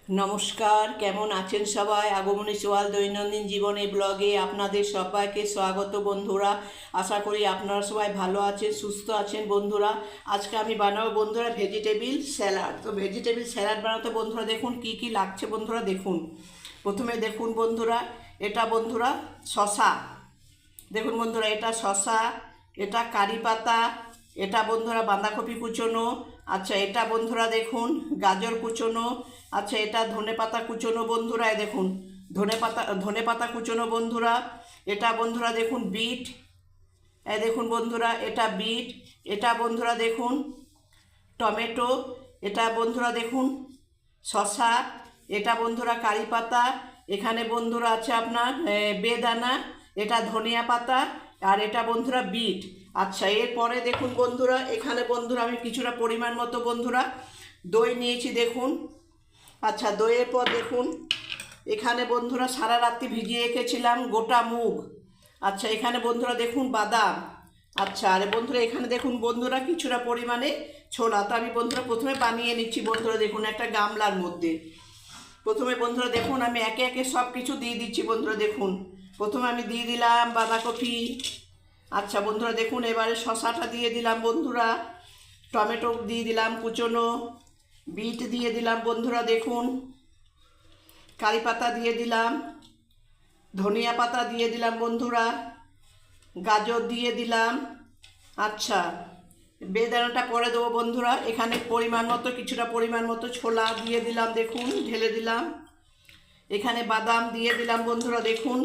নমস্কার, কেমন আছেন সবাই? আগমনী সোয়াল দৈনন্দিন জীবনে ব্লগে আপনাদের সবাইকে স্বাগত বন্ধুরা। আশা করি আপনারা সবাই ভালো আছেন, সুস্থ আছেন বন্ধুরা। আজকে আমি বানাবো বন্ধুরা ভেজিটেবিল স্যালাড। তো ভেজিটেবিল স্যালাড বানাতে বন্ধুরা দেখুন কি কি লাগছে বন্ধুরা দেখুন। প্রথমে দেখুন বন্ধুরা, এটা বন্ধুরা শসা। দেখুন বন্ধুরা, এটা শসা, এটা কারি পাতা, এটা বন্ধুরা বাঁধাকপি কুচোনো, আচ্ছা এটা বন্ধুরা দেখুন গাজর কুচোনো, আচ্ছা এটা ধনেপাতা কুচোনো বন্ধুরা, এই দেখুন ধনেপাতা কুচোনো বন্ধুরা। এটা বন্ধুরা দেখুন বিট, এই দেখুন বন্ধুরা এটা বিট। এটা বন্ধুরা দেখুন টমেটো, এটা বন্ধুরা দেখুন শসা, এটা বন্ধুরা কারি পাতা, এখানে বন্ধুরা আছে আপনার বেদানা, এটা ধনিয়া পাতা, আর এটা বন্ধুরা বিট। আচ্ছা এরপরে দেখুন বন্ধুরা, এখানে বন্ধুরা আমি কিছুটা পরিমাণ মতো বন্ধুরা দই নিয়েছি দেখুন। আচ্ছা দইয়ের পর দেখুন এখানে বন্ধুরা সারা রাত্রি ভিজিয়ে রেখেছিলাম গোটা মুগ। আচ্ছা এখানে বন্ধুরা দেখুন বাদাম। আচ্ছা আর বন্ধুরা এখানে দেখুন বন্ধুরা কিছুটা পরিমাণে ছোলা। তো আমি বন্ধুরা প্রথমে বানিয়ে নিচ্ছি বন্ধুরা দেখুন একটা গামলার মধ্যে। প্রথমে বন্ধুরা দেখুন আমি একে একে সব কিছু দিয়ে দিচ্ছি বন্ধুরা দেখুন। প্রথমে আমি দিয়ে দিলাম বাঁধাকপি। আচ্ছা বন্ধুরা দেখুন এবারে শসাটা দিয়ে দিলাম বন্ধুরা, টমেটো দিয়ে দিলাম কুচোনো, বিট দিয়ে দিলাম বন্ধুরা দেখুন, কারি পাতা দিয়ে দিলাম, ধনিয়া পাতা দিয়ে দিলাম বন্ধুরা, গাজর দিয়ে দিলাম। আচ্ছা বেদানাটা পরে দেবো বন্ধুরা। এখানে পরিমাণ মতো কিছুটা পরিমাণ মতো ছোলা দিয়ে দিলাম দেখুন, ঢেলে দিলাম। এখানে বাদাম দিয়ে দিলাম বন্ধুরা দেখুন।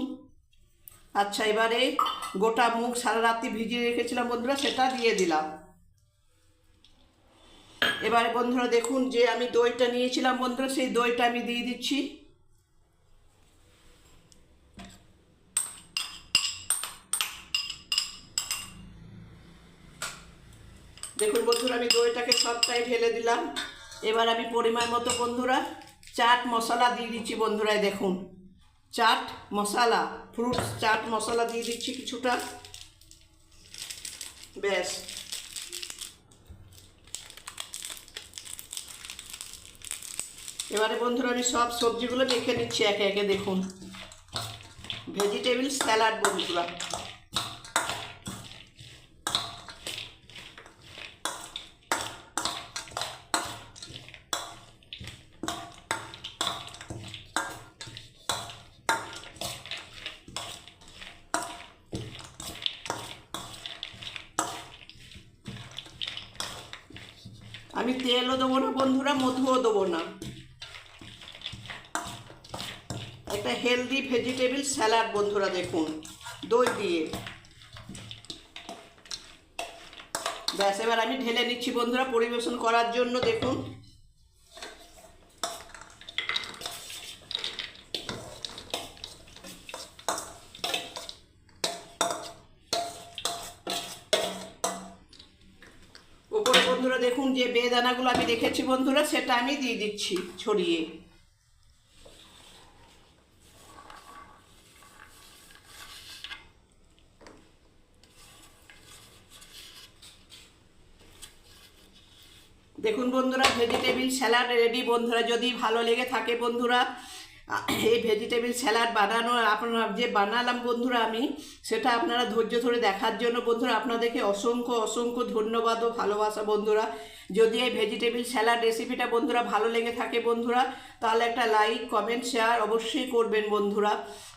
আচ্ছা এবারে গোটা মুগ সারা রাত্রি ভিজিয়ে রেখেছিলাম বন্ধুরা, সেটা দিয়ে দিলাম। এবারে বন্ধুরা দেখুন যে আমি দইটা নিয়েছিলাম বন্ধুরা, সেই দইটা আমি দিয়ে দিচ্ছি। দেখুন বন্ধুরা আমি দইটাকে সবটাই ঢেলে দিলাম। এবার আমি পরিমাণ মতো বন্ধুরা চাট মশলা দিয়ে দিচ্ছি বন্ধুরা, দেখুন চাট মশলা, ফ্রুটস চাট মশলা দিয়ে দিচ্ছি কিছুটা, ব্যাস। এবারে বন্ধুরা আমি সব সবজিগুলো মেখে নিচ্ছি একে একে দেখুন। ভেজিটেবিল স্যালাড বন্ধুরা। আমি তেলও দেবো না বন্ধুরা, মধুও দেবো না। একটা হেলদি ভেজিটেবিল স্যালাড বন্ধুরা দেখুন দই দিয়ে, ব্যাস। এবার আমি ঢেলে নিচ্ছি বন্ধুরা পরিবেশন করার জন্য দেখুন। ওপরে বন্ধুরা দেখুন যে বেদানাগুলো আমি রেখেছি বন্ধুরা, সেটা আমি দিয়ে দিচ্ছি ছড়িয়ে। দেখুন বন্ধুরা ভেজিটেবিল স্যালাড রেডি বন্ধুরা। যদি ভালো লেগে থাকে বন্ধুরা এই ভেজিটেবিল স্যালাড বানানো আপনারা যে বানালাম বন্ধুরা আমি, সেটা আপনারা ধৈর্য ধরে দেখার জন্য বন্ধুরা আপনাদেরকে অসংখ্য অসংখ্য ধন্যবাদ ও ভালোবাসা বন্ধুরা। যদি এই ভেজিটেবিল স্যালাড রেসিপিটা বন্ধুরা ভালো লেগে থাকে বন্ধুরা, তাহলে একটা লাইক কমেন্ট শেয়ার অবশ্যই করবেন বন্ধুরা।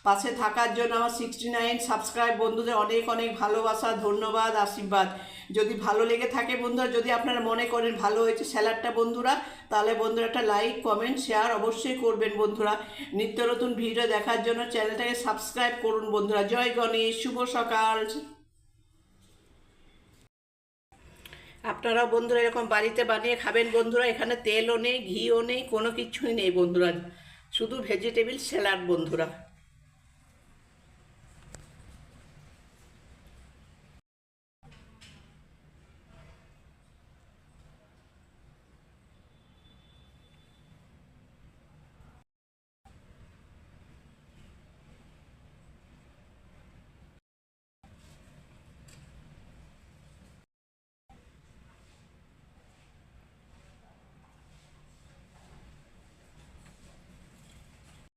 পাশে থাকার জন্য আমার 69 সাবস্ক্রাইব বন্ধুদের অনেক অনেক ভালোবাসা, ধন্যবাদ, আশীর্বাদ। যদি ভালো লেগে থাকে বন্ধুরা, যদি আপনারা মনে করেন ভালো হয়েছে স্যালাডটা বন্ধুরা, তাহলে বন্ধুরা একটা লাইক কমেন্ট শেয়ার অবশ্যই করবেন বন্ধুরা। নিত্য নতুন ভিডিও দেখার জন্য চ্যানেলটাকে সাবস্ক্রাইব করুন বন্ধুরা। জয় গণেশ, শুভ সকাল। আপনারা বন্ধুরা এরকম বাড়িতে বানিয়ে খাবেন বন্ধুরা। এখানে তেলও নেই, ঘিও নেই, কোনো কিছুই নেই বন্ধুরা, শুধু ভেজিটেবিল স্যালাড বন্ধুরা।